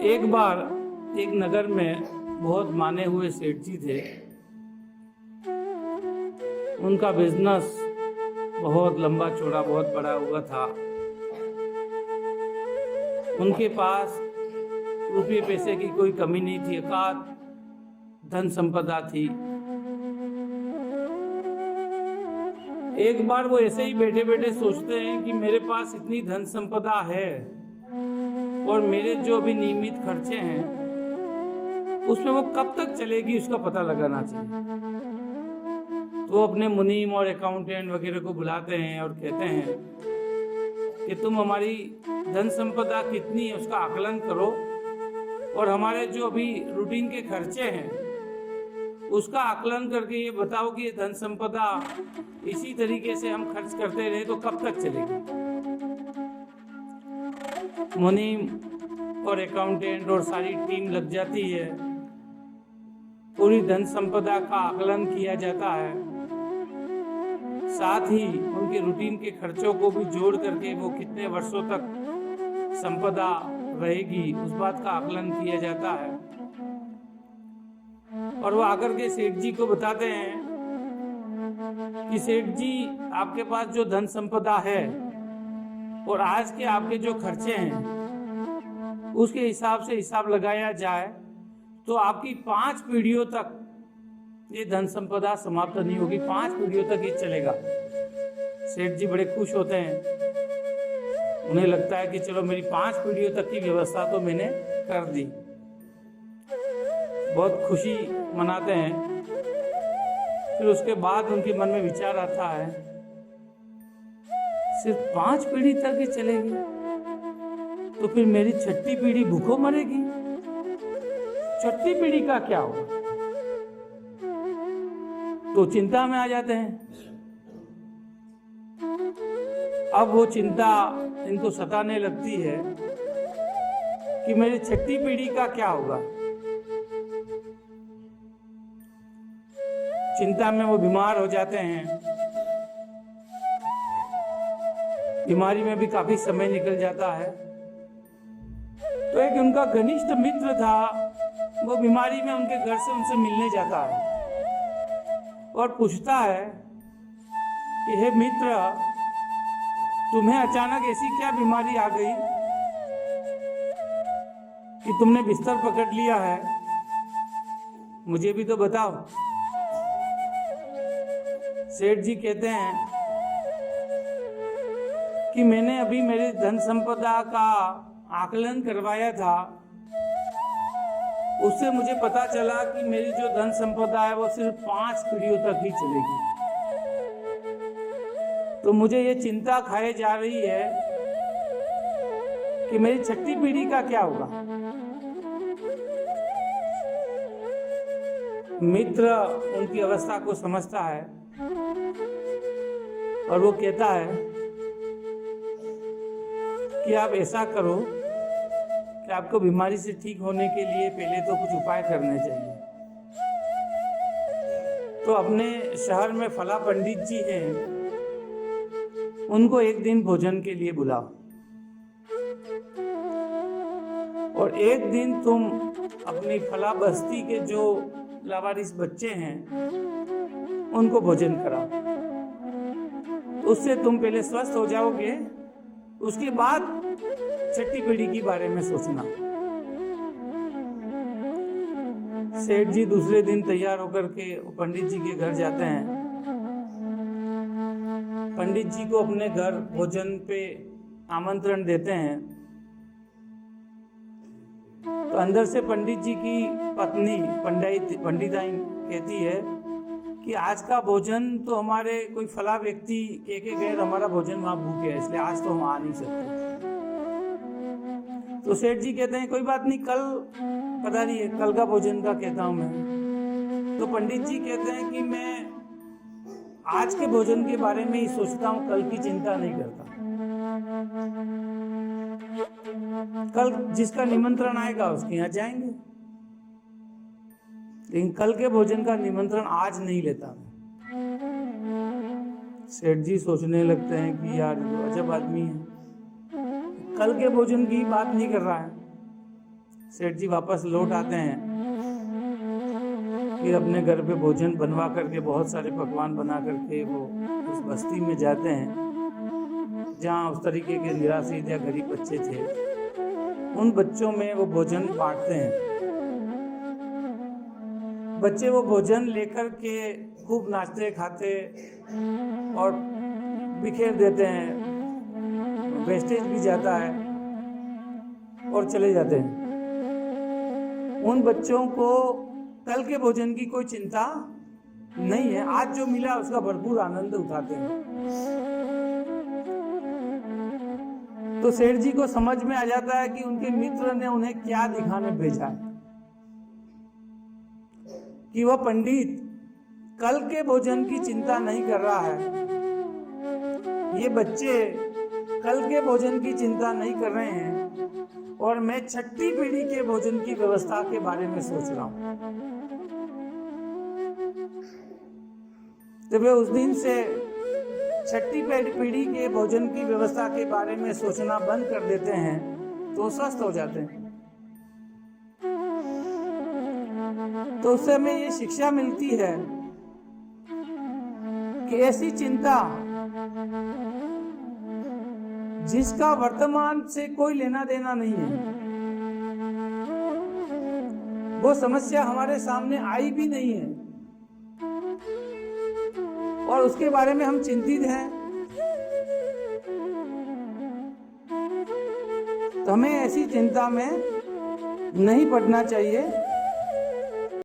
एक बार एक नगर में बहुत माने हुए सेठ जी थे। उनका बिजनेस बहुत लंबा चौड़ा बहुत बड़ा हुआ था। उनके पास रुपये पैसे की कोई कमी नहीं थी, अकात धन संपदा थी। एक बार वो ऐसे ही बैठे बैठे सोचते हैं कि मेरे पास इतनी धन संपदा है और मेरे जो अभी नियमित खर्चे हैं उसमें वो कब तक चलेगी उसका पता लगाना चाहिए। तो वो अपने मुनीम और अकाउंटेंट वगैरह को बुलाते हैं और कहते हैं कि तुम हमारी धन संपदा कितनी है उसका आकलन करो और हमारे जो अभी रूटीन के खर्चे हैं उसका आकलन करके ये बताओ कि ये धन संपदा इसी तरीके से हम खर्च करते रहे तो कब तक चलेगी। मुनीम और अकाउंटेंट और सारी टीम लग जाती है, पूरी धन संपदा का आकलन किया जाता है, साथ ही उनके रूटीन के खर्चों को भी जोड़ करके वो कितने वर्षों तक संपदा रहेगी उस बात का आकलन किया जाता है। और वो आकर के सेठ जी को बताते हैं कि सेठ जी आपके पास जो धन संपदा है और आज के आपके जो खर्चे हैं उसके हिसाब से हिसाब लगाया जाए तो आपकी 5 पीढ़ियों तक ये धन संपदा समाप्त नहीं होगी, 5 पीढ़ियों तक ये चलेगा। सेठ जी बड़े खुश होते हैं, उन्हें लगता है कि चलो मेरी 5 पीढ़ियों तक की व्यवस्था तो मैंने कर दी। बहुत खुशी मनाते हैं। फिर उसके बाद उनके मन में विचार आता है सिर्फ 5 पीढ़ी तक ही चलेगी तो फिर मेरी 6ठी पीढ़ी भूखों मरेगी, 6ठी पीढ़ी का क्या होगा। तो चिंता में आ जाते हैं। अब वो चिंता इनको सताने लगती है कि मेरी 6ठी पीढ़ी का क्या होगा। चिंता में वो बीमार हो जाते हैं। बीमारी में भी काफी समय निकल जाता है। तो एक उनका घनिष्ठ मित्र था, वो बीमारी में उनके घर से उनसे मिलने जाता है और पूछता है कि हे मित्र, तुम्हें अचानक ऐसी क्या बीमारी आ गई कि तुमने बिस्तर पकड़ लिया है, मुझे भी तो बताओ। सेठ जी कहते हैं कि मैंने अभी मेरे धन संपदा का आकलन करवाया था, उससे मुझे पता चला कि मेरी जो धन संपदा है वो सिर्फ 5 पीढ़ियों तक ही चलेगी। तो मुझे ये चिंता खाए जा रही है कि मेरी 6ठी पीढ़ी का क्या होगा। मित्र उनकी अवस्था को समझता है और वो कहता है कि आप ऐसा करो कि आपको बीमारी से ठीक होने के लिए पहले तो कुछ उपाय करने चाहिए। तो अपने शहर में फला पंडित जी हैं, उनको एक दिन भोजन के लिए बुलाओ और एक दिन तुम अपनी फला बस्ती के जो लावारिस बच्चे हैं उनको भोजन कराओ। उससे तुम पहले स्वस्थ हो जाओगे, उसके बाद 6ठी पीढ़ी के बारे में सोचना। सेठ जी दूसरे दिन तैयार होकर के पंडित जी के घर जाते हैं। पंडित जी को अपने घर भोजन पे आमंत्रण देते हैं। तो अंदर से पंडित जी की पत्नी पंडिताइन कहती है कि आज का भोजन तो हमारे कोई फला व्यक्ति के गैर हमारा भोजन वहां भूख है, इसलिए आज तो हम आ नहीं सकते। तो सेठ जी कहते हैं कोई बात नहीं, कल पता नहीं है, कल का भोजन का कहता हूं मैं। तो पंडित जी कहते हैं कि मैं आज के भोजन के बारे में ही सोचता हूं, कल की चिंता नहीं करता। कल जिसका निमंत्रण आएगा उसके यहाँ जाएंगे, लेकिन कल के भोजन का निमंत्रण आज नहीं लेता। सेठ जी सोचने लगते हैं कि यार ये अजब आदमी है, कल के भोजन की बात नहीं कर रहा है, सेठ जी वापस लौट आते हैं, फिर अपने घर पे भोजन बनवा करके, बहुत सारे पकवान बना करके वो उस बस्ती में जाते हैं जहाँ उस तरीके के निराश्रित या गरीब बच्चे थे। उन बच्चों में वो भोजन बांटते हैं। बच्चे वो भोजन लेकर के खूब नाचते खाते और बिखेर देते हैं, वेस्टेज भी जाता है और चले जाते हैं। उन बच्चों को कल के भोजन की कोई चिंता नहीं है, आज जो मिला उसका भरपूर आनंद उठाते हैं। तो सेठ जी को समझ में आ जाता है कि उनके मित्र ने उन्हें क्या दिखाने भेजा है, कि वह पंडित कल के भोजन की चिंता नहीं कर रहा है, ये बच्चे कल के भोजन की चिंता नहीं कर रहे हैं और मैं छठी पीढ़ी के भोजन की व्यवस्था के बारे में सोच रहा हूं। तो वे उस दिन से छठी पीढ़ी के भोजन की व्यवस्था के बारे में सोचना बंद कर देते हैं, तो स्वस्थ हो जाते हैं। तो उससे हमें ये शिक्षा मिलती है कि ऐसी चिंता जिसका वर्तमान से कोई लेना देना नहीं है, वो समस्या हमारे सामने आई भी नहीं है और उसके बारे में हम चिंतित हैं, तो हमें ऐसी चिंता में नहीं पड़ना चाहिए।